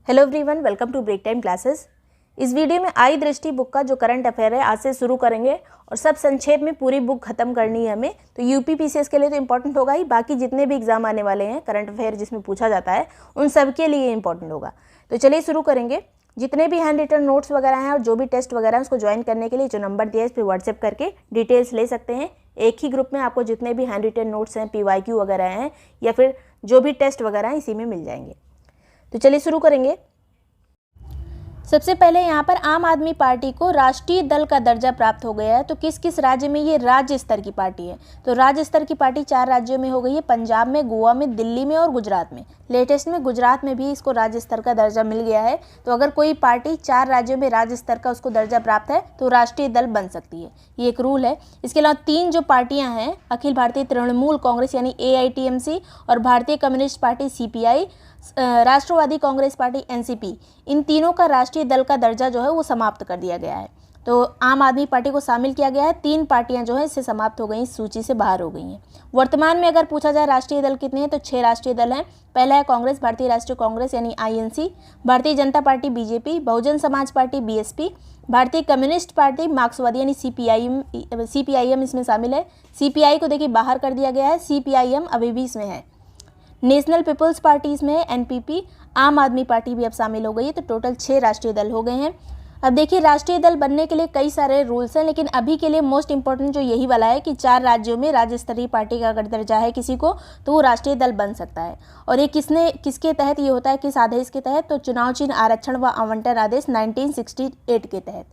Hello everyone, welcome to break time classes. इस video में आई दृष्टि बुक का जो करंट अफेयर है आज से शुरू करेंगे और सब संक्षेप में पूरी बुक खत्म करनी है हमें। तो यूपी पीसीएस के लिए तो इंपॉर्टेंट होगा ही, बाकी जितने भी एग्जाम आने वाले हैं करंट अफेयर जिसमें पूछा जाता है उन सब के लिए इंपॉर्टेंट होगा। तो चलिए शुरू करेंगे। जितने भी हैंड रिटन नोट्स वगैरह हैं और जो भी टेस्ट वगैरह हैं उसको ज्वाइन करने के लिए जो नंबर दिया है इस पर व्हाट्सएप करके डिटेल्स ले सकते हैं। एक ही ग्रुप में आपको जितने भी हैंड रिटन नोट्स हैं, PYQ वगैरह हैं या फिर जो भी टेस्ट वगैरह हैं इसी में मिल जाएंगे। तो चलिए शुरू करेंगे। सबसे पहले यहाँ पर आम आदमी पार्टी को राष्ट्रीय दल का दर्जा प्राप्त हो गया है। तो किस किस राज्य में ये राज्य स्तर की पार्टी है? तो राज्य स्तर की पार्टी 4 राज्यों में हो गई है, पंजाब में, गोवा में, दिल्ली में और गुजरात में। लेटेस्ट में गुजरात में भी इसको राज्य स्तर का दर्जा मिल गया है। तो अगर कोई पार्टी 4 राज्यों में राज्य स्तर का उसको दर्जा प्राप्त है तो राष्ट्रीय दल बन सकती है, ये एक रूल है। इसके अलावा 3 जो पार्टियां हैं, अखिल भारतीय तृणमूल कांग्रेस यानी AITMC और भारतीय कम्युनिस्ट पार्टी CPI, राष्ट्रवादी कांग्रेस पार्टी NCP, इन तीनों का राष्ट्रीय दल का दर्जा जो है वो समाप्त कर दिया गया है। तो आम आदमी पार्टी को शामिल किया गया है। 3 पार्टियां जो है इससे समाप्त हो गई, इस सूची से बाहर हो गई हैं। वर्तमान में अगर पूछा जाए राष्ट्रीय दल कितने हैं तो 6 राष्ट्रीय दल हैं। पहला है कांग्रेस, भारतीय राष्ट्रीय कांग्रेस यानी INC, Bharatiya Janata party BJP, Bahujan Samaj party BSP, भारतीय कम्युनिस्ट पार्टी मार्क्सवादी यानी CPIM इसमें शामिल है। CPI को देखिए बाहर कर दिया गया है, CPIM अभी भी इसमें है। नेशनल पीपल्स पार्टी इसमें है, NPP, आम आदमी पार्टी भी अब शामिल हो गई है। तो टोटल 6 राष्ट्रीय दल हो गए हैं। अब देखिए राष्ट्रीय दल बनने के लिए कई सारे रूल्स हैं, लेकिन अभी के लिए मोस्ट इंपॉर्टेंट जो यही वाला है कि 4 राज्यों में राज्य स्तरीय पार्टी का अगर दर्जा है किसी को तो वो राष्ट्रीय दल बन सकता है। और ये किसके तहत ये होता है, किस आदेश के तहत? तो चुनाव चिन्ह आरक्षण व आवंटन आदेश 1968 के तहत।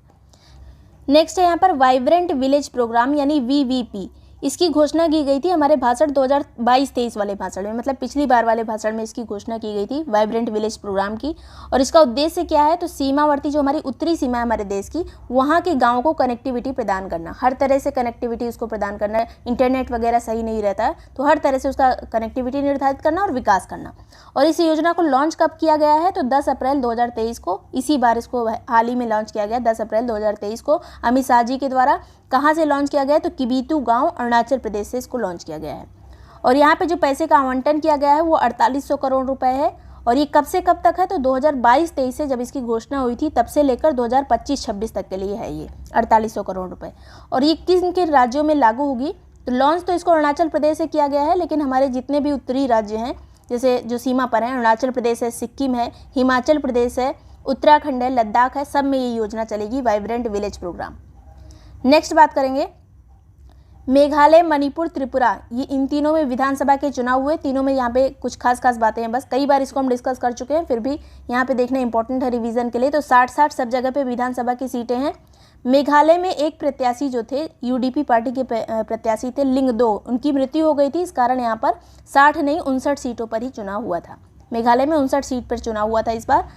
नेक्स्ट है यहाँ पर वाइब्रेंट विलेज प्रोग्राम यानी VVP। इसकी घोषणा की गई थी हमारे भाषण 2022-23 वाले भाषण में, मतलब पिछली बार वाले भाषण में इसकी घोषणा की गई थी वाइब्रेंट विलेज प्रोग्राम की। और इसका उद्देश्य क्या है? तो सीमावर्ती जो हमारी उत्तरी सीमा है हमारे देश की, वहाँ के गाँवों को कनेक्टिविटी प्रदान करना, हर तरह से कनेक्टिविटी उसको प्रदान करना है। इंटरनेट वगैरह सही नहीं रहता है तो हर तरह से उसका कनेक्टिविटी निर्धारित करना और विकास करना। और इस योजना को लॉन्च कब किया गया है? तो 10 अप्रैल 2023 को, इसी बार इसको हाल ही में लॉन्च किया गया 10 अप्रैल 2023 को अमित शाह जी के द्वारा। कहाँ से लॉन्च किया गया है? तो किबीतू गांव अरुणाचल प्रदेश से इसको लॉन्च किया गया है। और यहाँ पे जो पैसे का आवंटन किया गया है वो 4800 करोड़ रुपए है। और ये कब से कब तक है? तो 2022-23 से जब इसकी घोषणा हुई थी तब से लेकर 2025-26 तक के लिए है ये 4800 करोड़ रुपए। और ये किन किन राज्यों में लागू होगी? तो लॉन्च तो इसको अरुणाचल प्रदेश से किया गया है, लेकिन हमारे जितने भी उत्तरी राज्य हैं जैसे जो सीमा पर हैं, अरुणाचल प्रदेश है, सिक्किम है, हिमाचल प्रदेश है, उत्तराखंड है, लद्दाख है, सब में ये योजना चलेगी वाइब्रेंट विलेज प्रोग्राम। नेक्स्ट बात करेंगे मेघालय, मणिपुर, त्रिपुरा, ये इन तीनों में विधानसभा के चुनाव हुए। तीनों में यहाँ पे कुछ खास बातें हैं, बस कई बार इसको हम डिस्कस कर चुके हैं, फिर भी यहाँ पे देखना इंपॉर्टेंट है रिवीजन के लिए। तो 60-60 सब जगह पे विधानसभा की सीटें हैं। मेघालय में एक प्रत्याशी जो थे UDP पार्टी के प्रत्याशी थे लिंगदो, उनकी मृत्यु हो गई थी। इस कारण यहाँ पर 60 नहीं 59 सीटों पर ही चुनाव हुआ था। मेघालय में 59 सीट पर चुनाव हुआ था इस बार।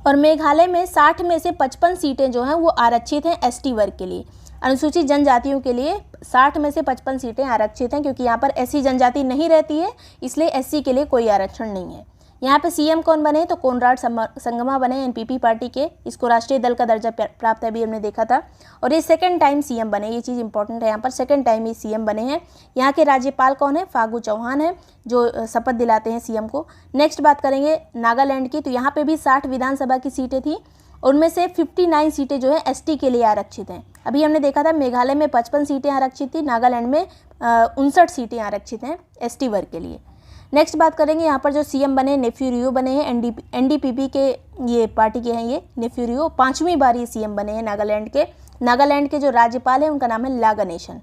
और मेघालय में 60 में से 55 सीटें जो हैं वो आरक्षित हैं ST वर्ग के लिए, अनुसूचित जनजातियों के लिए 60 में से 55 सीटें आरक्षित हैं, क्योंकि यहाँ पर SC जनजाति नहीं रहती है, इसलिए SC के लिए कोई आरक्षण नहीं है। यहाँ पे CM कौन बने? तो कोनराड संगमा बने NPP पार्टी के, इसको राष्ट्रीय दल का दर्जा प्राप्त है, अभी हमने देखा था। और ये सेकंड टाइम CM बने, ये चीज़ इंपॉर्टेंट है यहाँ पर, सेकंड टाइम ये CM बने हैं। यहाँ के राज्यपाल कौन है? फागू चौहान है, जो शपथ दिलाते हैं CM को। नेक्स्ट बात करेंगे नागालैंड की। तो यहाँ पर भी 60 विधानसभा की सीटें थी, उनमें से 59 सीटें जो है ST के लिए आरक्षित हैं। अभी हमने देखा था मेघालय में 55 सीटें आरक्षित थी, नागालैंड में 59 सीटें आरक्षित हैं ST वर्ग के लिए। नेक्स्ट बात करेंगे यहाँ पर जो CM बने नेफ्यू रियो बने हैं, NDPP के ये पार्टी के हैं, ये नेफ्यू रियो 5वीं बार ये CM बने हैं नागालैंड के। नागालैंड के जो राज्यपाल हैं उनका नाम है ला गणेशन।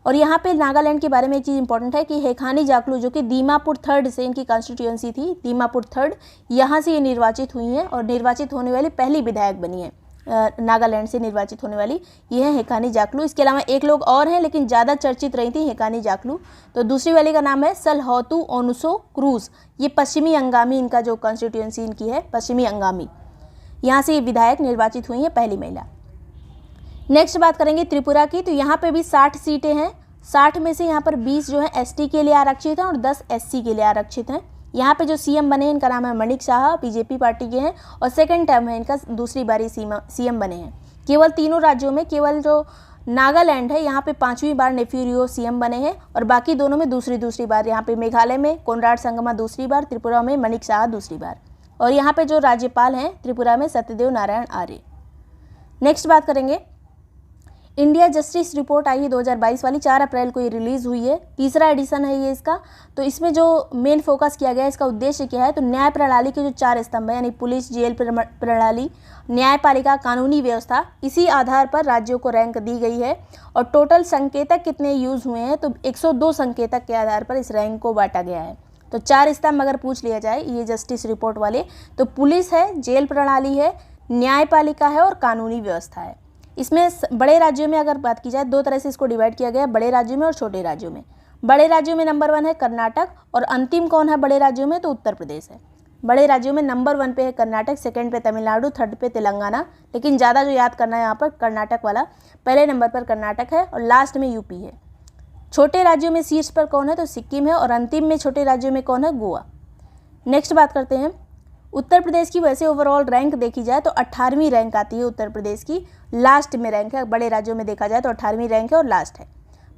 और यहाँ पे नागालैंड के बारे में एक चीज़ इंपॉर्टेंट है कि हेखानी जाकलू जो कि दीमापुर 3rd से इनकी कॉन्स्टिट्यूएंसी थी, दीमापुर 3rd, यहाँ से ये निर्वाचित हुई हैं और निर्वाचित होने वाली पहली विधायक बनी है। नागालैंड से निर्वाचित होने वाली ये है हेखानी जाकलू। इसके अलावा एक लोग और हैं लेकिन ज़्यादा चर्चित रही थी हेखानी जाकलू। तो दूसरी वाली का नाम है सलहौतू ओनुसो क्रूज, ये पश्चिमी अंगामी इनका जो कॉन्स्टिट्यूएंसी इनकी है, पश्चिमी अंगामी, यहाँ से ये विधायक निर्वाचित हुई हैं, पहली महिला। नेक्स्ट बात करेंगे त्रिपुरा की। तो यहाँ पे भी 60 सीटें हैं, 60 में से यहाँ पर 20 जो है ST के लिए आरक्षित हैं और 10 SC के लिए आरक्षित हैं। यहाँ पे जो CM बने हैं इनका नाम है मणिक शाह, BJP पार्टी के हैं और सेकंड टर्म है इनका, दूसरी बारी CM बने हैं। केवल तीनों राज्यों में केवल जो नागालैंड है यहाँ पे 5वीं बार नेफ्यू रियो CM बने हैं और बाकी दोनों में दूसरी बार। यहाँ पे मेघालय में कोनराड संगमा दूसरी बार, त्रिपुरा में मणिक शाह दूसरी बार। और यहाँ पे जो राज्यपाल हैं त्रिपुरा में सत्यदेव नारायण आर्य। नेक्स्ट बात करेंगे, इंडिया जस्टिस रिपोर्ट आई है 2022 वाली, 4 अप्रैल को ये रिलीज़ हुई है, तीसरा एडिशन है ये इसका। तो इसमें जो मेन फोकस किया गया है, इसका उद्देश्य क्या है, तो न्याय प्रणाली के जो 4 स्तंभ हैं, यानी पुलिस, जेल प्रणाली, न्यायपालिका, कानूनी व्यवस्था, इसी आधार पर राज्यों को रैंक दी गई है। और टोटल संकेतक कितने यूज़ हुए हैं, तो 102 संकेतक के आधार पर इस रैंक को बांटा गया है। तो 4 स्तंभ अगर पूछ लिया जाए ये जस्टिस रिपोर्ट वाले, तो पुलिस है, जेल प्रणाली है, न्यायपालिका है और कानूनी व्यवस्था है। इसमें बड़े राज्यों में अगर बात की जाए, 2 तरह से इसको डिवाइड किया गया है, बड़े राज्यों में और छोटे राज्यों में। बड़े राज्यों में नंबर 1 है कर्नाटक, और अंतिम कौन है बड़े राज्यों में, तो उत्तर प्रदेश है। बड़े राज्यों में नंबर 1 पे है कर्नाटक, सेकंड पे तमिलनाडु, थर्ड पे तेलंगाना, लेकिन ज़्यादा जो याद करना है यहाँ पर कर्नाटक वाला, पहले नंबर पर कर्नाटक है और लास्ट में यूपी है। छोटे राज्यों में शीर्ष पर कौन है, तो सिक्किम है, और अंतिम में छोटे राज्यों में कौन है, गोवा। नेक्स्ट बात करते हैं उत्तर प्रदेश की। वैसे ओवरऑल रैंक देखी जाए तो 18वीं रैंक आती है उत्तर प्रदेश की, लास्ट में रैंक है। बड़े राज्यों में देखा जाए तो 18वीं रैंक है और लास्ट है।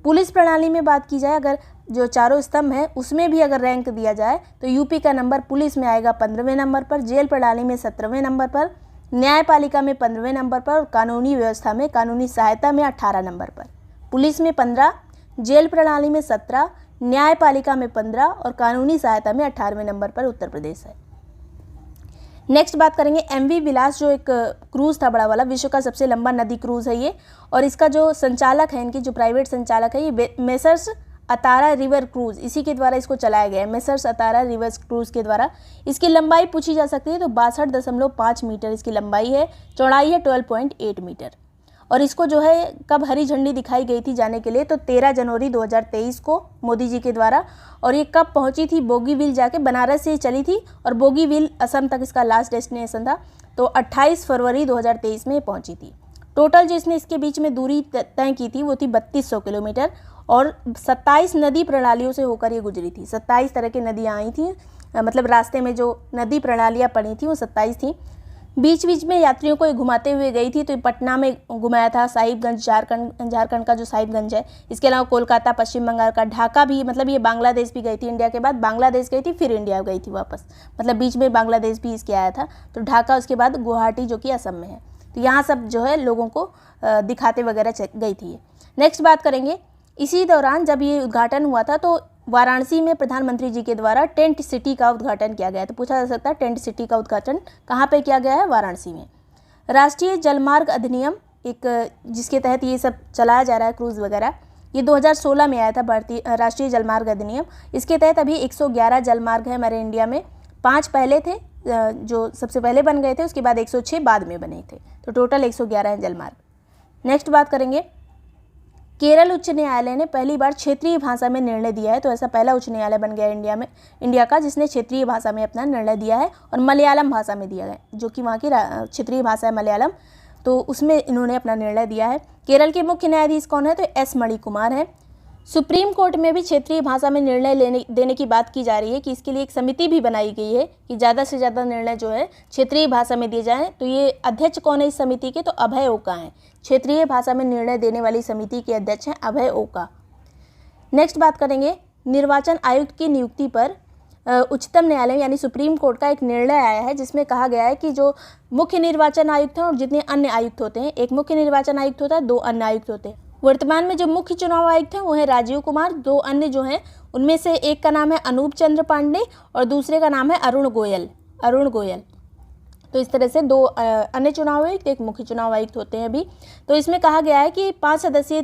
पुलिस प्रणाली में बात की जाए, अगर जो चारों स्तंभ हैं उसमें भी अगर रैंक दिया जाए तो यूपी का नंबर पुलिस में आएगा 15वें नंबर पर, जेल प्रणाली में 17वें नंबर पर, न्यायपालिका में 15वें नंबर पर, और कानूनी व्यवस्था में, कानूनी सहायता में 18 नंबर पर। पुलिस में 15, जेल प्रणाली में 17, न्यायपालिका में 15 और कानूनी सहायता में 18वें नंबर पर उत्तर प्रदेश है। नेक्स्ट बात करेंगे MV विलास, जो एक क्रूज़ था बड़ा वाला, विश्व का सबसे लंबा नदी क्रूज़ है ये, और इसका जो संचालक है, इनकी जो प्राइवेट संचालक है, ये मेसर्स अतारा रिवर क्रूज़, इसी के द्वारा इसको चलाया गया है, मेसर्स अतारा रिवर क्रूज़ के द्वारा। इसकी लंबाई पूछी जा सकती है तो 62.5 मीटर इसकी लंबाई है, चौड़ाई है 12.8 मीटर। और इसको जो है कब हरी झंडी दिखाई गई थी जाने के लिए, तो 13 जनवरी 2023 को मोदी जी के द्वारा। और ये कब पहुंची थी, बोगीबील जाके, बनारस से चली थी और बोगीबील असम तक इसका लास्ट डेस्टिनेशन था, तो 28 फरवरी 2023 में पहुंची थी। टोटल जो इसने इसके बीच में दूरी तय की थी वो थी 3200 किलोमीटर, और 27 नदी प्रणालियों से होकर ये गुजरी थी। 27 तरह की नदियाँ आई थी, मतलब रास्ते में जो नदी प्रणालियाँ पड़ी थी वो 27 थी। बीच बीच में यात्रियों को घुमाते हुए गई थी, तो पटना में घुमाया था, साहिबगंज, झारखंड का जो साहिबगंज है, इसके अलावा कोलकाता, पश्चिम बंगाल का, ढाका भी, मतलब ये बांग्लादेश भी गई थी, इंडिया के बाद बांग्लादेश गई थी, फिर इंडिया गई थी वापस, मतलब बीच में बांग्लादेश भी इसके आया था। तो ढाका, उसके बाद गुवाहाटी जो कि असम में है। तो यहाँ सब जो है लोगों को दिखाते वगैरह गई थी। नेक्स्ट बात करेंगे, इसी दौरान जब ये उद्घाटन हुआ था तो वाराणसी में प्रधानमंत्री जी के द्वारा टेंट सिटी का उद्घाटन किया गया। तो पूछा जा सकता है टेंट सिटी का उद्घाटन कहाँ पे किया गया है, वाराणसी में। राष्ट्रीय जलमार्ग अधिनियम, एक जिसके तहत ये सब चलाया जा रहा है क्रूज़ वगैरह, ये 2016 में आया था, भारतीय राष्ट्रीय जलमार्ग अधिनियम। इसके तहत अभी 111 जलमार्ग है हमारे इंडिया में, 5 पहले थे जो सबसे पहले बन गए थे, उसके बाद 106 बाद में बने थे, तो टोटल 111 है जलमार्ग। नेक्स्ट बात करेंगे, केरल उच्च न्यायालय ने पहली बार क्षेत्रीय भाषा में निर्णय दिया है। तो ऐसा पहला उच्च न्यायालय बन गया इंडिया का जिसने क्षेत्रीय भाषा में अपना निर्णय दिया है, और मलयालम भाषा में दिया है, जो कि वहाँ की क्षेत्रीय भाषा है मलयालम, तो उसमें इन्होंने अपना निर्णय दिया है। केरल के मुख्य न्यायाधीश कौन है, तो S मणिकुमार है। सुप्रीम कोर्ट में भी क्षेत्रीय भाषा में निर्णय देने की बात की जा रही है कि इसके लिए एक समिति भी बनाई गई है कि ज़्यादा से ज़्यादा निर्णय जो है क्षेत्रीय भाषा में दिए जाएँ। तो ये अध्यक्ष कौन है इस समिति के, तो अभय ओका हैं। क्षेत्रीय भाषा में निर्णय देने वाली समिति के अध्यक्ष हैं अभय ओका। नेक्स्ट बात करेंगे, निर्वाचन आयुक्त की नियुक्ति पर उच्चतम न्यायालय यानी सुप्रीम कोर्ट का एक निर्णय आया है, जिसमें कहा गया है कि जो मुख्य निर्वाचन आयुक्त हैं और जितने अन्य आयुक्त होते हैं, एक मुख्य निर्वाचन आयुक्त होता है, 2 अन्य आयुक्त होते हैं। वर्तमान में जो मुख्य चुनाव आयुक्त हैं वो है राजीव कुमार, 2 अन्य जो हैं उनमें से एक का नाम है अनूप चंद्र पांडे और दूसरे का नाम है अरुण गोयल। तो इस तरह से 2 अन्य चुनाव आयुक्त, एक मुख्य चुनाव आयुक्त होते हैं अभी। तो इसमें कहा गया है कि 5 सदस्यीय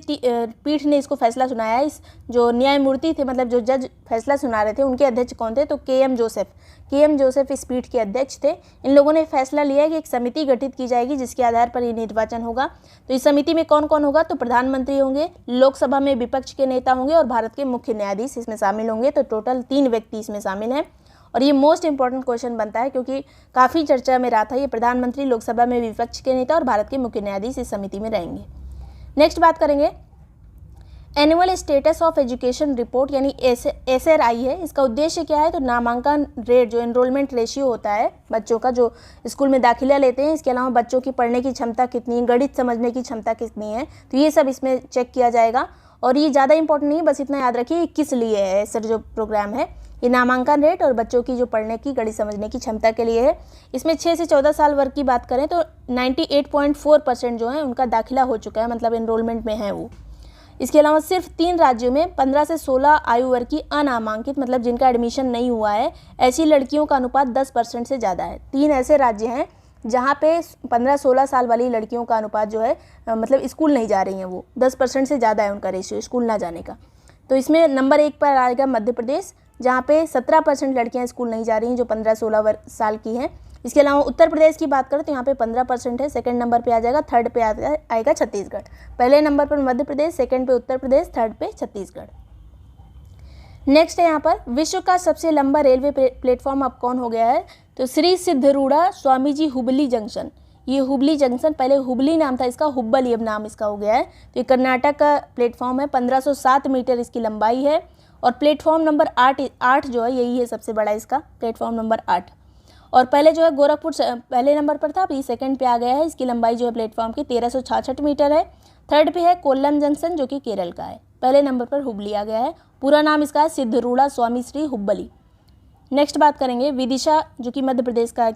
पीठ ने इसको फैसला सुनाया है। इस जो न्यायमूर्ति थे, मतलब जो जज फैसला सुना रहे थे, उनके अध्यक्ष कौन थे, तो KM जोसेफ इस पीठ के अध्यक्ष थे। इन लोगों ने फैसला लिया है कि एक समिति गठित की जाएगी जिसके आधार पर ये निर्वाचन होगा। तो इस समिति में कौन कौन होगा, तो प्रधानमंत्री होंगे, लोकसभा में विपक्ष के नेता होंगे और भारत के मुख्य न्यायाधीश इसमें शामिल होंगे। तो टोटल 3 व्यक्ति इसमें शामिल हैं। और ये मोस्ट इंपॉर्टेंट क्वेश्चन बनता है क्योंकि काफ़ी चर्चा में रहा था। ये प्रधानमंत्री, लोकसभा में विपक्ष के नेता और भारत के मुख्य न्यायाधीश इस समिति में रहेंगे। नेक्स्ट बात करेंगे, annual status of education report यानी SRI है। इसका उद्देश्य क्या है, तो नामांकन रेट, जो एनरोलमेंट रेशियो होता है बच्चों का, जो स्कूल में दाखिला लेते हैं, इसके अलावा बच्चों की पढ़ने की क्षमता कितनी है, गणित समझने की क्षमता कितनी है, तो ये सब इसमें चेक किया जाएगा। और ये ज़्यादा इंपॉर्टेंट नहीं है, बस इतना याद रखिए किस लिए है। सर जो प्रोग्राम है ये नामांकन रेट और बच्चों की जो पढ़ने की, गणित समझने की क्षमता के लिए है। इसमें 6 से 14 साल वर्ग की बात करें तो 98.4% जो है उनका दाखिला हो चुका है, मतलब एनरोलमेंट में है वो। इसके अलावा सिर्फ 3 राज्यों में 15 से 16 आयु वर्ग की अनामांकित, मतलब जिनका एडमिशन नहीं हुआ है, ऐसी लड़कियों का अनुपात 10% से ज़्यादा है। 3 ऐसे राज्य हैं जहाँ पे 15-16 साल वाली लड़कियों का अनुपात जो है मतलब स्कूल नहीं जा रही हैं, वो 10% से ज़्यादा है उनका रेशियो स्कूल ना जाने का। तो इसमें नंबर 1 पर आएगा मध्य प्रदेश, जहाँ पे 17% लड़कियाँ स्कूल नहीं जा रही हैं जो 15-16 साल की हैं। इसके अलावा उत्तर प्रदेश की बात करें तो यहाँ पे 15% है, सेकंड नंबर पे आ जाएगा, थर्ड पे आएगा छत्तीसगढ़। पहले नंबर पर मध्य प्रदेश, सेकंड पे उत्तर प्रदेश, थर्ड पे छत्तीसगढ़। नेक्स्ट है यहाँ पर विश्व का सबसे लंबा रेलवे प्लेटफॉर्म अब कौन हो गया है, तो श्री सिद्धरूढ़ा स्वामी जी हुबली जंक्शन। ये हुबली जंक्शन, पहले हुबली नाम था इसका, हुब्बली अब नाम इसका हो गया है। तो ये कर्नाटक का प्लेटफॉर्म है, 1507 मीटर इसकी लंबाई है। और प्लेटफॉर्म नंबर 8 जो है यही है सबसे बड़ा इसका, प्लेटफॉर्म नंबर 8। और पहले जो है गोरखपुर पहले नंबर पर था, अब ये सेकंड पे आ गया है। इसकी लंबाई जो है प्लेटफॉर्म की 1366 मीटर है। थर्ड पे है कोल्लम जंक्शन जो कि केरल का है। पहले नंबर पर हुबली आ गया है। पूरा नाम इसका है सिद्धरूढ़ा स्वामी श्री हुब्बली। नेक्स्ट बात करेंगे विदिशा, जो कि मध्य प्रदेश का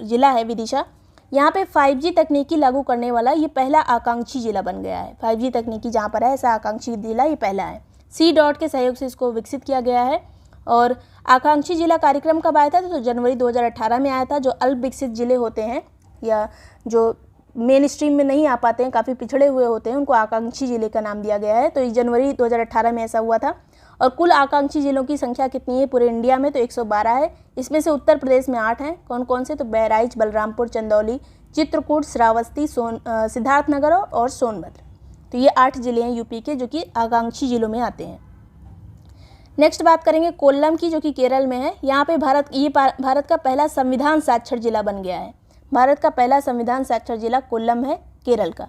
जिला है विदिशा। यहाँ पे 5G तकनीकी लागू करने वाला ये पहला आकांक्षी जिला बन गया है। 5G तकनीकी जहाँ पर है ऐसा आकांक्षी जिला ये पहला है। C.DOT के सहयोग से इसको विकसित किया गया है। और आकांक्षी जिला कार्यक्रम कब आया था, तो जनवरी 2018 में आया था। जो अल्प विकसित जिले होते हैं या जो मेन स्ट्रीम में नहीं आ पाते हैं, काफ़ी पिछड़े हुए होते हैं, उनको आकांक्षी जिले का नाम दिया गया है। तो इस जनवरी 2018 में ऐसा हुआ था। और कुल आकांक्षी जिलों की संख्या कितनी है पूरे इंडिया में, तो 112 है। इसमें से उत्तर प्रदेश में 8 हैं। कौन कौन से, तो बहराइच, बलरामपुर, चंदौली, चित्रकूट, श्रावस्ती, सिद्धार्थनगर और सोनभद्र। तो ये 8 जिले हैं यूपी के जो कि आकांक्षी जिलों में आते हैं। नेक्स्ट बात करेंगे कोल्लम की, जो कि केरल में है। यहाँ पे भारत का पहला संविधान साक्षर जिला बन गया है। भारत का पहला संविधान साक्षर जिला कोल्लम है, केरल का।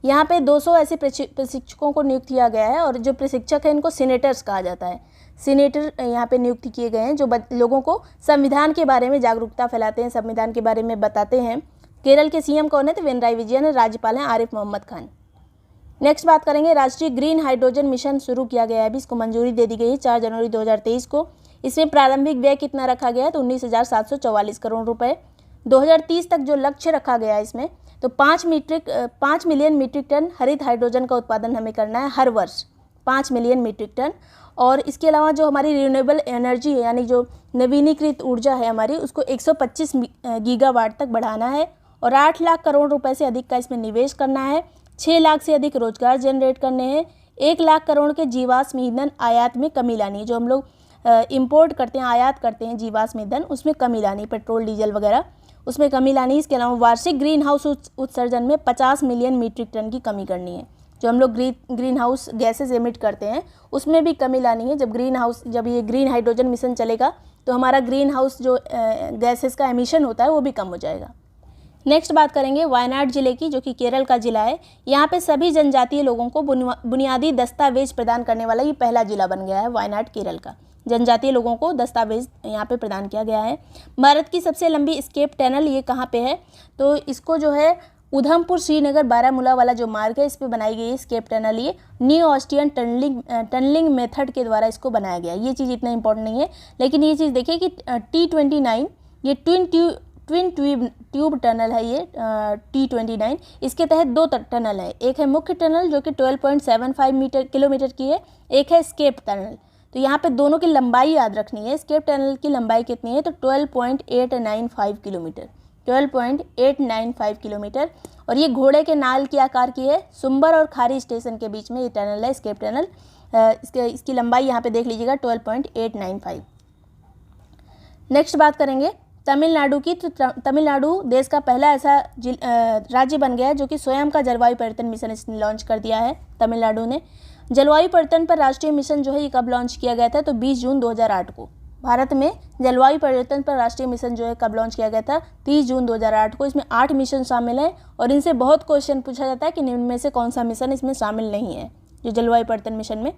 यहाँ पे 200 ऐसे प्रशिक्षकों को नियुक्त किया गया है। और जो प्रशिक्षक हैं इनको सीनेटर्स कहा जाता है। सीनेटर यहाँ पे नियुक्त किए गए हैं जो लोगों को संविधान के बारे में जागरूकता फैलाते हैं, संविधान के बारे में बताते हैं। केरल के CM कौन है, तो पिनराई विजयन है। राज्यपाल हैं आरिफ मोहम्मद खान। नेक्स्ट बात करेंगे राष्ट्रीय ग्रीन हाइड्रोजन मिशन शुरू किया गया है। अभी इसको मंजूरी दे दी गई है 4 जनवरी 2023 को। इसमें प्रारंभिक व्यय कितना रखा गया है, तो 19,744 करोड़ रुपए। 2030 तक जो लक्ष्य रखा गया है इसमें, तो 5 मिलियन मीट्रिक टन हरित हाइड्रोजन का उत्पादन हमें करना है हर वर्ष, 5 मिलियन मीट्रिक टन। और इसके अलावा जो हमारी रिन्यूएबल एनर्जी है, यानी जो नवीनीकृत ऊर्जा है हमारी, उसको 125 गीगावाट तक बढ़ाना है। और 8 लाख करोड़ रुपए से अधिक का इसमें निवेश करना है। 6 लाख से अधिक रोजगार जनरेट करने हैं। 1 लाख करोड़ के जीवाश्म ईंधन आयात में कमी लानी है। जो हम लोग इंपोर्ट करते हैं, आयात करते हैं जीवाश्म ईंधन, उसमें कमी लानी, पेट्रोल डीजल वगैरह, उसमें कमी लानी। इसके अलावा वार्षिक ग्रीन हाउस उत्सर्जन में 50 मिलियन मीट्रिक टन की कमी करनी है। जो हम लोग ग्रीन हाउस गैसेज एमिट करते हैं उसमें भी कमी लानी है। जब ये ग्रीन हाइड्रोजन मिशन चलेगा तो हमारा ग्रीन हाउस जो गैसेज का एमिशन होता है वो भी कम हो जाएगा। नेक्स्ट बात करेंगे वायनाड जिले की, जो कि केरल का जिला है। यहाँ पे सभी जनजातीय लोगों को बुनियादी दस्तावेज प्रदान करने वाला ये पहला जिला बन गया है, वायनाड केरल का। जनजातीय लोगों को दस्तावेज यहाँ पे प्रदान किया गया है। भारत की सबसे लंबी स्केप टनल ये कहाँ पे है, तो इसको जो है उधमपुर श्रीनगर बारामूला वाला जो मार्ग है इस पे बनाई गई स्केप टनल। ये न्यू ऑस्टियन टनलिंग मेथड के द्वारा इसको बनाया गया। ये चीज़ इतना इंपॉर्टेंट नहीं है, लेकिन ये चीज़ देखिए कि T29 ये ट्विन ट्यूब टनल है। ये T29 इसके तहत 2 टनल है। एक है मुख्य टनल जो कि 12.75 किलोमीटर की है, एक है स्केप टनल। तो यहाँ पे दोनों की लंबाई याद रखनी है। स्केप टनल की लंबाई कितनी है, तो 12.895 किलोमीटर, 12.895 किलोमीटर। और ये घोड़े के नाल के आकार की है। सुंबर और खारी स्टेशन के बीच में ये टनल है, स्केप टनल। इसकी लंबाई यहाँ पे देख लीजिएगा 12.895। नेक्स्ट बात करेंगे तमिलनाडु की। तो तमिलनाडु देश का पहला ऐसा राज्य बन गया है जो कि स्वयं का जलवायु परिवर्तन मिशन इसने लॉन्च कर दिया है। तमिलनाडु ने जलवायु परिवर्तन पर राष्ट्रीय मिशन जो है ये कब लॉन्च किया गया था, तो 20 जून 2008 को। भारत में जलवायु परिवर्तन पर राष्ट्रीय मिशन जो है कब लॉन्च किया गया था, 30 जून 2008 को। इसमें 8 मिशन शामिल हैं और इनसे बहुत क्वेश्चन पूछा जाता है कि निम्न में से कौन सा मिशन इसमें शामिल नहीं है, जो जलवायु परिवर्तन मिशन में।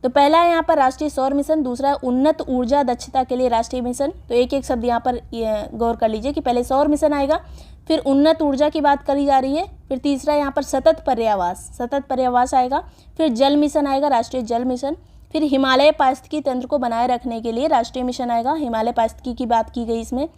तो पहला है यहाँ पर राष्ट्रीय सौर मिशन, दूसरा है उन्नत ऊर्जा दक्षता के लिए राष्ट्रीय मिशन। तो एक एक शब्द यहाँ पर गौर कर लीजिए कि पहले सौर मिशन आएगा, फिर उन्नत ऊर्जा की बात करी जा रही है, फिर तीसरा यहाँ पर सतत पर्यावास आएगा, फिर जल मिशन आएगा, राष्ट्रीय जल मिशन, फिर हिमालय पारिस्थितिकी तंत्र को बनाए रखने के लिए राष्ट्रीय मिशन आएगा, हिमालय पारिस्थितिकी की बात की गई इसमें।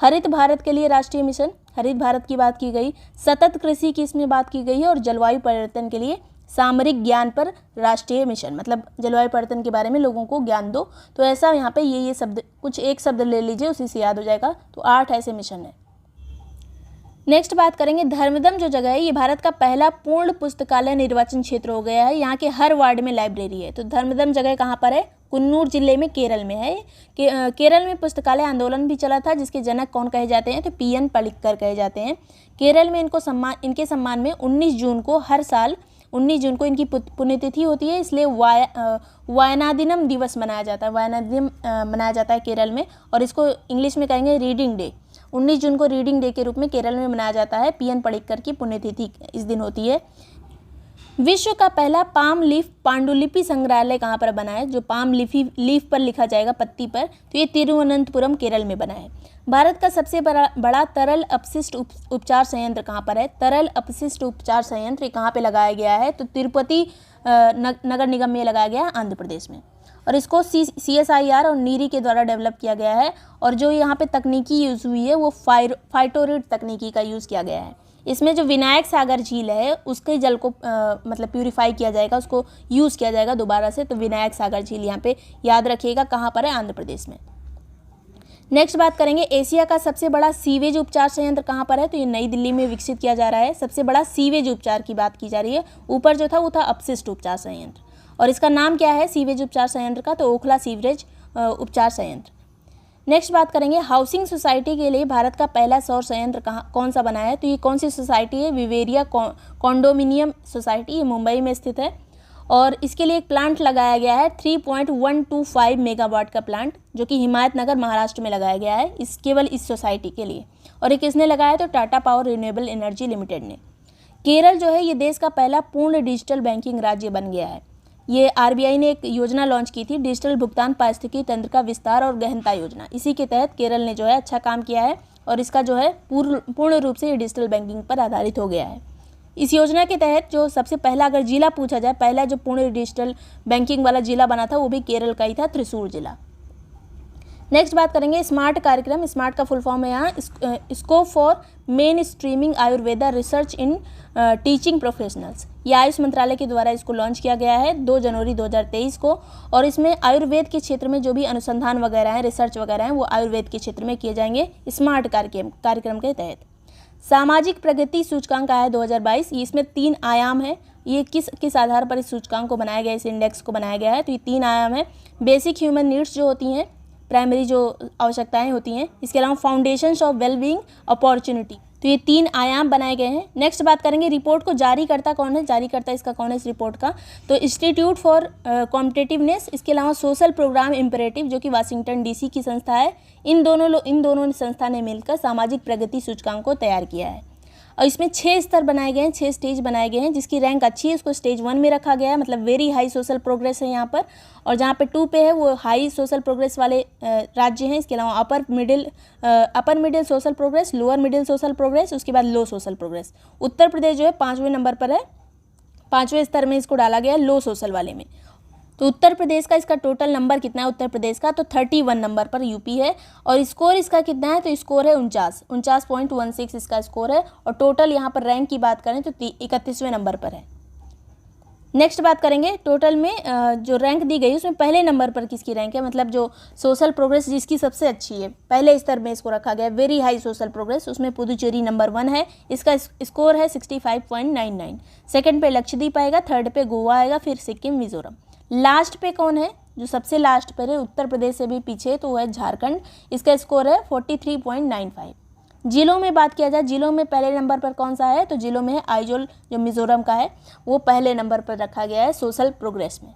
हरित भारत के लिए राष्ट्रीय मिशन, हरित भारत की बात की गई। सतत कृषि की इसमें बात की गई है। और जलवायु परिवर्तन के लिए सामरिक ज्ञान पर राष्ट्रीय मिशन, मतलब जलवायु परिवर्तन के बारे में लोगों को ज्ञान दो। तो ऐसा यहाँ पे ये शब्द, कुछ एक शब्द ले लीजिए, उसी से याद हो जाएगा। तो 8 ऐसे मिशन है। नेक्स्ट बात करेंगे धर्मदम जो जगह है, ये भारत का पहला पूर्ण पुस्तकालय निर्वाचन क्षेत्र हो गया है। यहाँ के हर वार्ड में लाइब्रेरी है। तो धर्मदम जगह कहाँ पर है? कुन्नूर जिले में, केरल में है। केरल में पुस्तकालय आंदोलन भी चला था, जिसके जनक कौन कहे जाते हैं? तो पीएन पलिक्कर कहे जाते हैं। केरल में इनके सम्मान में 19 जून को हर साल 19 जून को इनकी पुण्यतिथि होती है, इसलिए वायनादिनम दिवस मनाया जाता है। वायनादिनम मनाया जाता है केरल में, और इसको इंग्लिश में कहेंगे रीडिंग डे। 19 जून को रीडिंग डे के रूप में केरल में मनाया जाता है। पीएन पलिक्कर की पुण्यतिथि इस दिन होती है। विश्व का पहला पाम लीफ पांडुलिपि संग्रहालय कहाँ पर बना है? जो पाम लीफ पर लिखा जाएगा, पत्ती पर, तो ये तिरुवनंतपुरम केरल में बना है। भारत का सबसे बड़ा तरल अपशिष्ट उपचार संयंत्र कहाँ पर है? तरल अपशिष्ट उपचार संयंत्र कहाँ पे लगाया गया है? तो तिरुपति नगर निगम में लगाया गया है, आंध्र प्रदेश में। और इसको CSIR और नीरी के द्वारा डेवलप किया गया है। और जो यहाँ पे तकनीकी यूज़ हुई है वो फाइटोरिड तकनीकी का यूज़ किया गया है। इसमें जो विनायक सागर झील है उसके जल को मतलब प्यूरिफाई किया जाएगा, उसको यूज़ किया जाएगा दोबारा से। तो विनायक सागर झील यहाँ पे याद रखिएगा कहाँ पर है? आंध्र प्रदेश में। नेक्स्ट बात करेंगे एशिया का सबसे बड़ा सीवेज उपचार संयंत्र कहाँ पर है? तो ये नई दिल्ली में विकसित किया जा रहा है। सबसे बड़ा सीवेज उपचार की बात की जा रही है। ऊपर जो था वो था अपशिष्ट उपचार संयंत्र, और इसका नाम क्या है सीवेज उपचार संयंत्र का? तो ओखला सीवरेज उपचार संयंत्र। नेक्स्ट बात करेंगे हाउसिंग सोसाइटी के लिए भारत का पहला सौर संयंत्र कौन सा बना है? तो ये कौन सी सोसाइटी है? विवेरिया कॉन्डोमिनियम सोसाइटी, ये मुंबई में स्थित है। और इसके लिए एक प्लांट लगाया गया है 3.125 मेगावाट का प्लांट, जो कि हिमायतनगर महाराष्ट्र में लगाया गया है, केवल इस सोसाइटी के लिए। और ये किसने लगाया? तो Tata power renewable energy limited ने। केरल जो है ये देश का पहला पूर्ण डिजिटल बैंकिंग राज्य बन गया है। ये RBI ने एक योजना लॉन्च की थी, डिजिटल भुगतान पारिस्थितिकी तंत्र का विस्तार और गहनता योजना। इसी के तहत केरल ने जो है अच्छा काम किया है, और इसका जो है पूर्ण रूप से ये डिजिटल बैंकिंग पर आधारित हो गया है। इस योजना के तहत जो सबसे पहला अगर जिला पूछा जाए, पहला जो पूर्ण डिजिटल बैंकिंग वाला जिला बना था वो भी केरल का ही था, त्रिशूर जिला। नेक्स्ट बात करेंगे स्मार्ट कार्यक्रम। स्मार्ट का फुल फॉर्म है यहाँ scope for main streaming Ayurveda research in teaching professionals. ये आयुष मंत्रालय के द्वारा इसको लॉन्च किया गया है 2 जनवरी 2023 को। और इसमें आयुर्वेद के क्षेत्र में जो भी अनुसंधान वगैरह हैं, रिसर्च वगैरह हैं, वो आयुर्वेद के क्षेत्र में किए जाएंगे स्मार्ट कार्यक्रम के तहत। सामाजिक प्रगति सूचकांक आया है 2022। इसमें 3 आयाम है। ये किस आधार पर इस सूचकांक को बनाया गया, इस इंडेक्स को बनाया गया है? तो ये 3 आयाम है। बेसिक ह्यूमन नीड्स जो होती हैं, प्राइमरी जो आवश्यकताएं होती हैं, इसके अलावा फाउंडेशंस ऑफ वेलबींग अपॉर्चुनिटी, तो ये 3 आयाम बनाए गए हैं। नेक्स्ट बात करेंगे रिपोर्ट को जारी करता कौन है? जारी करता इसका कौन है इस रिपोर्ट का? तो इंस्टीट्यूट फॉर कॉम्पिटिटिवनेस, इसके अलावा सोशल प्रोग्राम इम्परेटिव जो कि वाशिंगटन DC की संस्था है। इन दोनों संस्था ने मिलकर सामाजिक प्रगति सूचकांक को तैयार किया है। और इसमें 6 स्तर बनाए गए हैं, 6 स्टेज बनाए गए हैं। जिसकी रैंक अच्छी है उसको स्टेज 1 में रखा गया है, मतलब वेरी हाई सोशल प्रोग्रेस है यहाँ पर। और जहाँ पे 2 पे है वो हाई सोशल प्रोग्रेस वाले राज्य हैं। इसके अलावा upper middle social progress, lower middle social progress, उसके बाद लो सोशल प्रोग्रेस। उत्तर प्रदेश जो है 5वें नंबर पर है, 5वें स्तर में इसको डाला गया है लो सोशल वाले में। तो उत्तर प्रदेश का इसका टोटल नंबर कितना है उत्तर प्रदेश का? तो 31 नंबर पर यूपी है। और स्कोर इसका कितना है? तो स्कोर है 49.16 इसका स्कोर है। और टोटल यहाँ पर रैंक की बात करें तो 31वें नंबर पर है। नेक्स्ट बात करेंगे टोटल में जो रैंक दी गई उसमें पहले नंबर पर किसकी रैंक है? मतलब जो सोशल प्रोग्रेस जिसकी सबसे अच्छी है, पहले स्तर में इसको रखा गया वेरी हाई सोशल प्रोग्रेस, उसमें पुदुचेरी नंबर 1 है। इसका स्कोर है 65.99। सेकंड पे लक्षद्वीप आएगा, थर्ड पे गोवा आएगा, फिर सिक्किम, मिजोरम। लास्ट पे कौन है? जो सबसे लास्ट पर है उत्तर प्रदेश से भी पीछे, तो वो है झारखंड। इसका स्कोर है 43.95। जिलों में बात किया जाए, जिलों में पहले नंबर पर कौन सा है? तो जिलों में है आइजोल जो मिजोरम का है, वो पहले नंबर पर रखा गया है सोशल प्रोग्रेस में।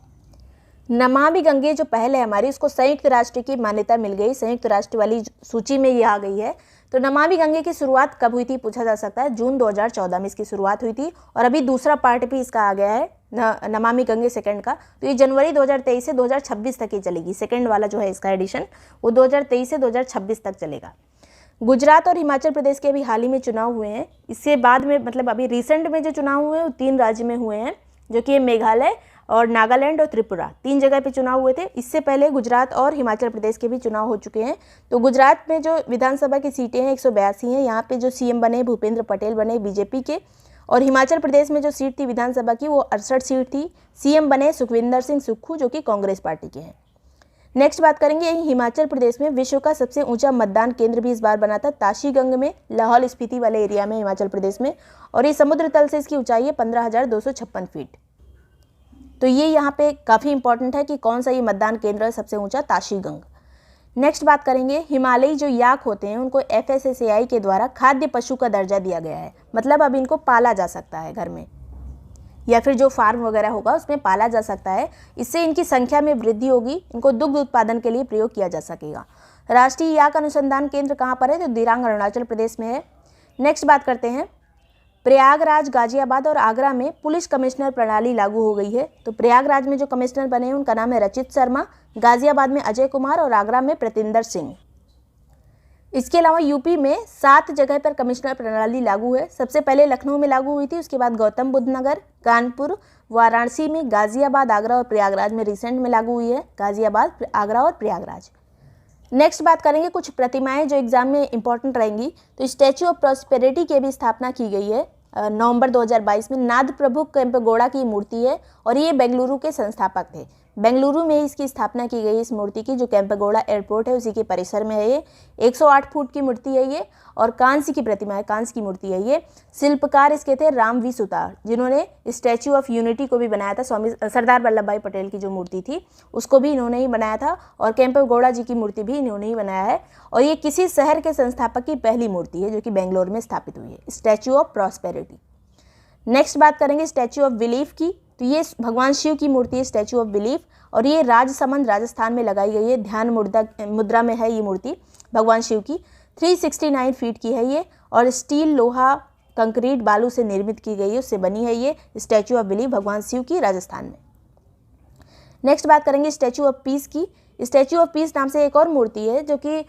नमामि गंगे जो पहले हमारी, उसको संयुक्त राष्ट्र की मान्यता मिल गई, संयुक्त राष्ट्र वाली सूची में ये आ गई है। तो नमामि गंगे की शुरुआत कब हुई थी पूछा जा सकता है। जून 2014 में इसकी शुरुआत हुई थी। और अभी दूसरा पार्ट भी इसका आ गया है नमामि गंगे सेकंड का। तो ये जनवरी 2023 से 2026 तक ही चलेगी। सेकंड वाला जो है इसका एडिशन वो 2023 से 2026 तक चलेगा। गुजरात और हिमाचल प्रदेश के अभी हाल ही में चुनाव हुए हैं। इसके बाद में मतलब अभी रिसेंट में जो चुनाव हुए हैं वो 3 राज्य में हुए हैं, जो कि मेघालय, और नागालैंड और त्रिपुरा 3 जगह पे चुनाव हुए थे। इससे पहले गुजरात और हिमाचल प्रदेश के भी चुनाव हो चुके हैं। तो गुजरात में जो विधानसभा की सीटें हैं 182 हैं। यहाँ पे जो सीएम बने भूपेंद्र पटेल बने बीजेपी के, और हिमाचल प्रदेश में जो सीट थी विधानसभा की वो 68 सीट थी। सीएम बने सुखविंदर सिंह सुक्खू जो कि कांग्रेस पार्टी के हैं। नेक्स्ट बात करेंगे, हिमाचल प्रदेश में विश्व का सबसे ऊंचा मतदान केंद्र भी इस बार बना था ताशीगंग में, लाहौल स्पीति वाले एरिया में हिमाचल प्रदेश में, और ये समुद्र तल से इसकी ऊंचाई है 15,256 फीट। तो ये यहाँ पे काफ़ी इंपॉर्टेंट है कि कौन सा ये मतदान केंद्र है सबसे ऊंचा, ताशीगंग। नेक्स्ट बात करेंगे, हिमालयी जो याक होते हैं उनको FSSAI के द्वारा खाद्य पशु का दर्जा दिया गया है। मतलब अब इनको पाला जा सकता है घर में, या फिर जो फार्म वगैरह होगा उसमें पाला जा सकता है। इससे इनकी संख्या में वृद्धि होगी, इनको दुग्ध उत्पादन के लिए प्रयोग किया जा सकेगा। राष्ट्रीय याक अनुसंधान केंद्र कहाँ पर है, तो दिरांग अरुणाचल प्रदेश में है। नेक्स्ट बात करते हैं, प्रयागराज, गाजियाबाद और आगरा में पुलिस कमिश्नर प्रणाली लागू हो गई है। तो प्रयागराज में जो कमिश्नर बने हैं उनका नाम है रचित शर्मा, गाजियाबाद में अजय कुमार और आगरा में प्रतिंदर सिंह। इसके अलावा यूपी में 7 जगह पर कमिश्नर प्रणाली लागू है। सबसे पहले लखनऊ में लागू हुई थी, उसके बाद गौतम बुद्ध नगर, कानपुर, वाराणसी में, गाजियाबाद, आगरा और प्रयागराज में रिसेंट में लागू हुई है। गाजियाबाद, आगरा और प्रयागराज। नेक्स्ट बात करेंगे कुछ प्रतिमाएं जो एग्जाम में इंपॉर्टेंट रहेंगी। तो स्टैच्यू ऑफ प्रॉस्पेरिटी की भी स्थापना की गई है नवंबर 2022 में। नाद प्रभु केम्पेगौड़ा की मूर्ति है और ये बेंगलुरु के संस्थापक थे। बेंगलुरु में इसकी स्थापना की गई इस मूर्ति की, जो केम्पेगौड़ा एयरपोर्ट है उसी के परिसर में है ये। 108 फुट की मूर्ति है ये, और कांस्य की प्रतिमा है, कांस्य की मूर्ति है ये। शिल्पकार इसके थे राम वी सुतार, जिन्होंने स्टैच्यू ऑफ यूनिटी को भी बनाया था। सरदार वल्लभ भाई पटेल की जो मूर्ति थी उसको भी इन्होंने ही बनाया था, और केम्पेगौड़ा जी की मूर्ति भी इन्होंने ही बनाया है। और ये किसी शहर के संस्थापक की पहली मूर्ति है जो कि बेंगलोर में स्थापित हुई है, स्टैच्यू ऑफ प्रॉस्पेरिटी। नेक्स्ट बात करेंगे स्टैच्यू ऑफ बिलीफ की। तो ये भगवान शिव की मूर्ति है, स्टैच्यू ऑफ बिलीफ, और ये राजसमंद राजस्थान में लगाई गई है। ध्यान मुद्रा में है ये मूर्ति भगवान शिव की। 369 फीट की है ये, और स्टील, लोहा, कंक्रीट, बालू से निर्मित की गई है, उससे बनी है ये स्टैच्यू ऑफ बिलीफ भगवान शिव की, राजस्थान में। नेक्स्ट बात करेंगे स्टैच्यू ऑफ पीस की। स्टैच्यू ऑफ पीस नाम से एक और मूर्ति है जो कि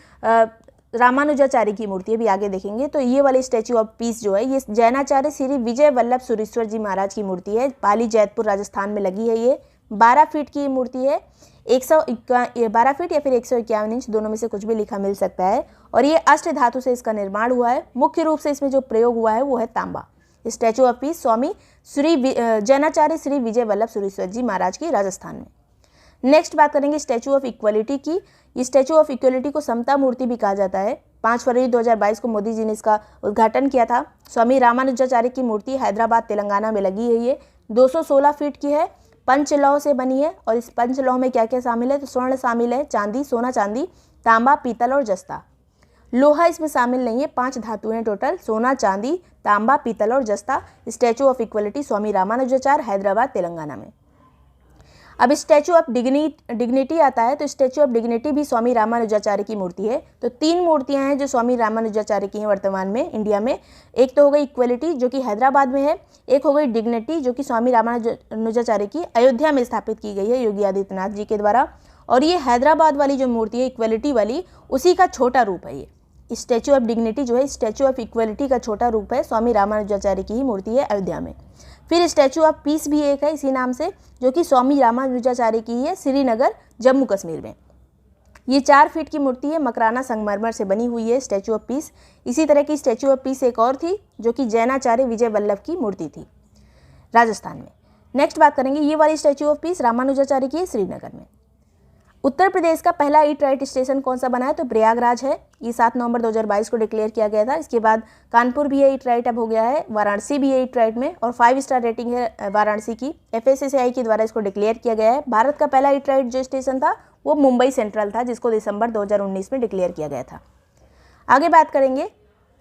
रामानुजाचार्य की मूर्ति है, भी आगे देखेंगे। तो ये वाली स्टैच्यू ऑफ पीस जो है ये जैनाचार्य श्री विजय वल्लभ सुरेश्वर जी महाराज की मूर्ति है। पाली, जैतपुर, राजस्थान में लगी है ये। 12 फीट की मूर्ति है, 12 फीट या फिर 151 इंच, दोनों में से कुछ भी लिखा मिल सकता है। और ये अष्ट धातु से इसका निर्माण हुआ है। मुख्य रूप से इसमें जो प्रयोग हुआ है वो है तांबा। स्टैच्यू ऑफ पीस स्वामी श्री जैनाचार्य श्री विजय वल्लभ सुरेश्वर जी महाराज की, राजस्थान में। नेक्स्ट बात करेंगे स्टैच्यू ऑफ इक्वलिटी की। ये स्टैच्यू ऑफ इक्वलिटी को समता मूर्ति भी कहा जाता है। 5 फरवरी 2022 को मोदी जी ने इसका उद्घाटन किया था। स्वामी रामानुजाचार्य की मूर्ति हैदराबाद, तेलंगाना में लगी है ये। 216 फीट की है, पंचलौह से बनी है। और इस पंचलौह में क्या क्या शामिल है, तो स्वर्ण शामिल है, चांदी, सोना चांदी, तांबा, पीतल और जस्ता। लोहा इसमें शामिल नहीं है। 5 धातुएं टोटल, सोना, चांदी, तांबा, पीतल और जस्ता। स्टैच्यू ऑफ इक्वलिटी स्वामी रामानुजाचार्य, हैदराबाद, तेलंगाना में। अब स्टैच्यू ऑफ डिग्निटी आता है। तो स्टैच्यू ऑफ डिग्निटी भी स्वामी रामानुजाचार्य की मूर्ति है। तो 3 मूर्तियां हैं जो स्वामी रामानुजाचार्य की हैं वर्तमान में इंडिया में। एक तो हो गई इक्वलिटी जो कि हैदराबाद में है, एक हो गई डिग्निटी जो कि स्वामी रामानुजाचार्य की अयोध्या में स्थापित की गई है योगी आदित्यनाथ जी के द्वारा। और ये हैदराबाद वाली जो मूर्ति है इक्वलिटी वाली, उसी का छोटा रूप है। ये स्टैच्यू ऑफ डिग्निटी जो है स्टैच्यू ऑफ इक्वलिटी का छोटा रूप है, स्वामी रामानुजाचार्य की ही मूर्ति है अयोध्या में। फिर स्टैच्यू ऑफ पीस भी एक है इसी नाम से, जो कि स्वामी रामानुजाचार्य की है, श्रीनगर, जम्मू कश्मीर में। ये 4 फीट की मूर्ति है, मकराना संगमरमर से बनी हुई है स्टैच्यू ऑफ पीस। इसी तरह की स्टैच्यू ऑफ पीस एक और थी जो कि जैनाचार्य विजय वल्लभ की मूर्ति थी, राजस्थान में। नेक्स्ट बात करेंगे, ये वाली स्टैच्यू ऑफ पीस रामानुजाचार्य की है, श्रीनगर में। उत्तर प्रदेश का पहला ईट राइट स्टेशन कौन सा बना है, तो प्रयागराज है। ये 7 नवंबर 2022 को डिक्लेयर किया गया था। इसके बाद कानपुर भी ईट राइट अब हो गया है, वाराणसी भी है ईट राइट में, और 5 स्टार रेटिंग है वाराणसी की। FSSAI के द्वारा इसको डिक्लेयर किया गया है। भारत का पहला ईट राइट जो स्टेशन था वो मुंबई सेंट्रल था, जिसको दिसंबर 2019 में डिक्लेयर किया गया था। आगे बात करेंगे,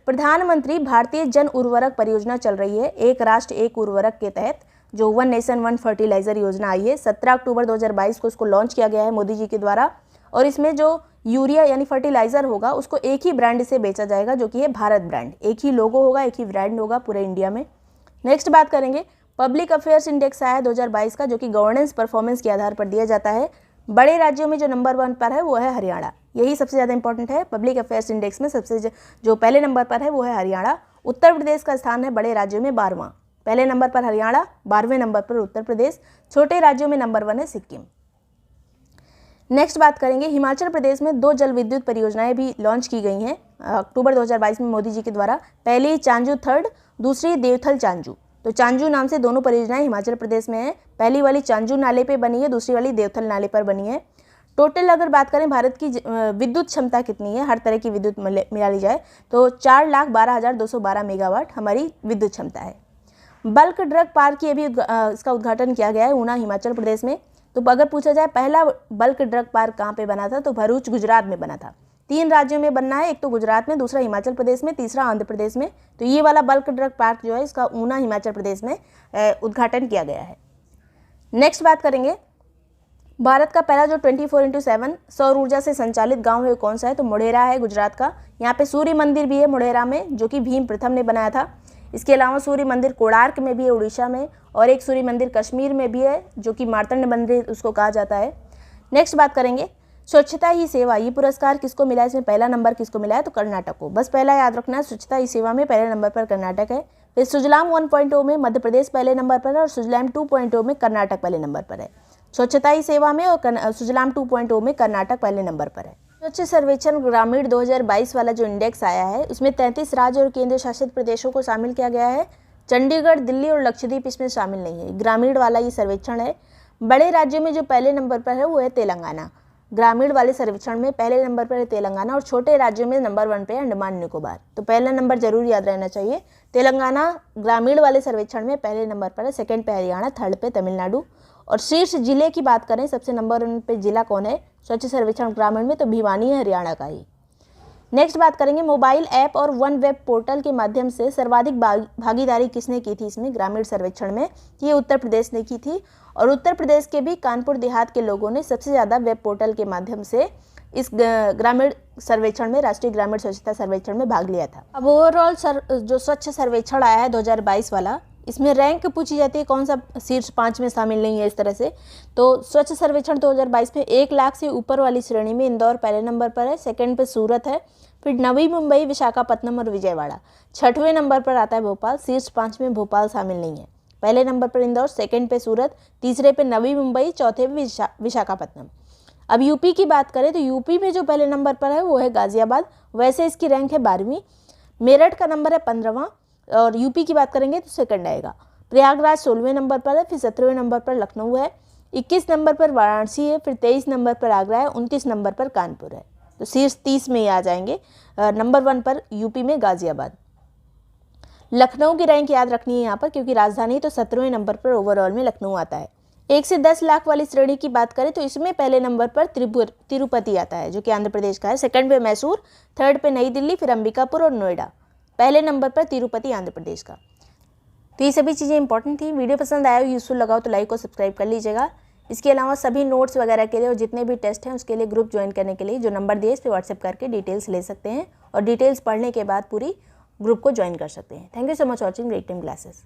प्रधानमंत्री भारतीय जन उर्वरक परियोजना चल रही है, एक राष्ट्र एक उर्वरक के तहत, जो 1 नेशन 1 फर्टिलाइजर योजना आई है। 17 अक्टूबर 2022 को इसको लॉन्च किया गया है मोदी जी के द्वारा। और इसमें जो यूरिया यानी फर्टिलाइजर होगा उसको एक ही ब्रांड से बेचा जाएगा, जो कि है भारत ब्रांड। एक ही लोगो होगा, एक ही ब्रांड होगा पूरे इंडिया में। नेक्स्ट बात करेंगे, पब्लिक अफेयर्स इंडेक्स आया है 2022 का, जो कि गवर्नेंस परफॉर्मेंस के आधार पर दिया जाता है। बड़े राज्यों में जो नंबर 1 पर है वो है हरियाणा, यही सबसे ज़्यादा इंपॉर्टेंट है। पब्लिक अफेयर्स इंडेक्स में सबसे जो पहले नंबर पर है वो है हरियाणा। उत्तर प्रदेश का स्थान है बड़े राज्यों में 12वां। पहले नंबर पर हरियाणा, 12वें नंबर पर उत्तर प्रदेश। छोटे राज्यों में नंबर 1 है सिक्किम। नेक्स्ट बात करेंगे, हिमाचल प्रदेश में 2 जल विद्युत परियोजनाएं भी लॉन्च की गई हैं अक्टूबर 2022 में मोदी जी के द्वारा। पहली चांजू थर्ड, दूसरी देवथल चांजू। तो चांजू नाम से दोनों परियोजनाएं हिमाचल प्रदेश में है। पहली वाली चांजू नाले पे बनी है, दूसरी वाली देवथल नाले पर बनी है। टोटल अगर बात करें भारत की विद्युत क्षमता कितनी है, हर तरह की विद्युत मिला ली जाए तो 4,12,212 मेगावाट हमारी विद्युत क्षमता है। बल्क ड्रग पार्क की अभी इसका उद्घाटन किया गया है ऊना हिमाचल प्रदेश में। तो अगर पूछा जाए पहला बल्क ड्रग पार्क कहाँ पे बना था, तो भरूच गुजरात में बना था। 3 राज्यों में बनना है, एक तो गुजरात में, दूसरा हिमाचल प्रदेश में, तीसरा आंध्र प्रदेश में। तो ये वाला बल्क ड्रग पार्क जो है इसका ऊना हिमाचल प्रदेश में उद्घाटन किया गया है। नेक्स्ट बात करेंगे, भारत का पहला जो 24/7 सौर ऊर्जा से संचालित गांव है कौन सा है, तो मोढेरा है गुजरात का। यहाँ पे सूर्य मंदिर भी है मोढेरा में, जो कि भीम प्रथम ने बनाया था। इसके अलावा सूर्य मंदिर कोणार्क में भी है उड़ीसा में, और एक सूर्य मंदिर कश्मीर में भी है जो कि मार्तंड मंदिर उसको कहा जाता है। नेक्स्ट बात करेंगे, स्वच्छता ही सेवा, ये पुरस्कार किसको मिला है, इसमें पहला नंबर किसको मिला है, तो कर्नाटक को। बस पहला याद रखना है, स्वच्छता ही सेवा में पहले नंबर पर कर्नाटक है। फिर सुजलाम 1.0 में मध्य प्रदेश पहले नंबर पर है, और सुजलाम 2.0 में कर्नाटक पहले नंबर पर है। स्वच्छता ही सेवा में और सुजलाम 2.0 में कर्नाटक पहले नंबर पर है। स्वच्छ सर्वेक्षण ग्रामीण 2022 वाला जो इंडेक्स आया है उसमें 33 राज्य और केंद्र शासित प्रदेशों को शामिल किया गया है। चंडीगढ़, दिल्ली और लक्षद्वीप इसमें शामिल नहीं है। ग्रामीण वाला ये सर्वेक्षण है। बड़े राज्यों में जो पहले नंबर पर है वो है तेलंगाना। ग्रामीण वाले सर्वेक्षण में पहले नंबर पर है तेलंगाना, और छोटे राज्यों में नंबर 1 पे है अंडमान निकोबार। तो पहला नंबर जरूर याद रहना चाहिए। तेलंगाना ग्रामीण वाले सर्वेक्षण में पहले नंबर पर है, सेकंड पे हरियाणा, थर्ड पे तमिलनाडु। और शीर्ष जिले की बात करें, सबसे नंबर 1 पे जिला कौन है स्वच्छ सर्वेक्षण ग्रामीण में, तो भिवानी है हरियाणा का ही। नेक्स्ट बात करेंगे, मोबाइल ऐप और वन वेब पोर्टल के माध्यम से सर्वाधिक भागीदारी किसने की थी इसमें ग्रामीण सर्वेक्षण में, ये उत्तर प्रदेश ने की थी। और उत्तर प्रदेश के भी कानपुर देहात के लोगों ने सबसे ज़्यादा वेब पोर्टल के माध्यम से इस ग्रामीण सर्वेक्षण में, राष्ट्रीय ग्रामीण स्वच्छता सर्वेक्षण में भाग लिया था। अब ओवरऑल जो स्वच्छ सर्वेक्षण आया है 2022 वाला, इसमें रैंक पूछी जाती है कौन सा शीर्ष 5 में शामिल नहीं है इस तरह से। तो स्वच्छ सर्वेक्षण 2022 में 1 लाख से ऊपर वाली श्रेणी में इंदौर पहले नंबर पर है, सेकंड पे सूरत है, फिर नवी मुंबई, विशाखापत्तनम और विजयवाड़ा। 6वें नंबर पर आता है भोपाल। शीर्ष 5 में भोपाल शामिल नहीं है। पहले नंबर पर इंदौर, सेकंड पे सूरत, तीसरे पे नवी मुंबई, चौथे पे विशाखापत्तनम। अब यूपी की बात करें तो यूपी में जो पहले नंबर पर है वो है गाजियाबाद। वैसे इसकी रैंक है 12वीं। मेरठ का नंबर है 15वां, और यूपी की बात करेंगे तो सेकंड आएगा। प्रयागराज 16वें नंबर पर है, फिर 17वें नंबर पर लखनऊ है, 21 नंबर पर वाराणसी है, फिर 23 नंबर पर आगरा है, 29 नंबर पर कानपुर है। तो शीर्ष 30 में ही आ जाएंगे। नंबर 1 पर यूपी में गाजियाबाद। लखनऊ की रैंक याद रखनी है यहाँ पर, क्योंकि राजधानी तो 17वें नंबर पर ओवरऑल में लखनऊ आता है। 1 से 10 लाख वाली श्रेणी की बात करें तो इसमें पहले नंबर पर तिरुपति आता है, जो कि आंध्र प्रदेश का है। सेकंड पे मैसूर, थर्ड पे नई दिल्ली, फिर अंबिकापुर और नोएडा। पहले नंबर पर तिरुपति आंध्र प्रदेश का। तो ये सभी चीज़ें इंपॉर्टेंट थी। वीडियो पसंद आया हो, यूजफुल लगा हो तो लाइक और सब्सक्राइब कर लीजिएगा। इसके अलावा सभी नोट्स वगैरह के लिए और जितने भी टेस्ट हैं उसके लिए ग्रुप ज्वाइन करने के लिए जो नंबर दिए इस पर व्हाट्सएप करके डिटेल्स ले सकते हैं, और डिटेल्स पढ़ने के बाद पूरी ग्रुप को ज्वाइन कर सकते हैं। Thank you so much watching break time classes.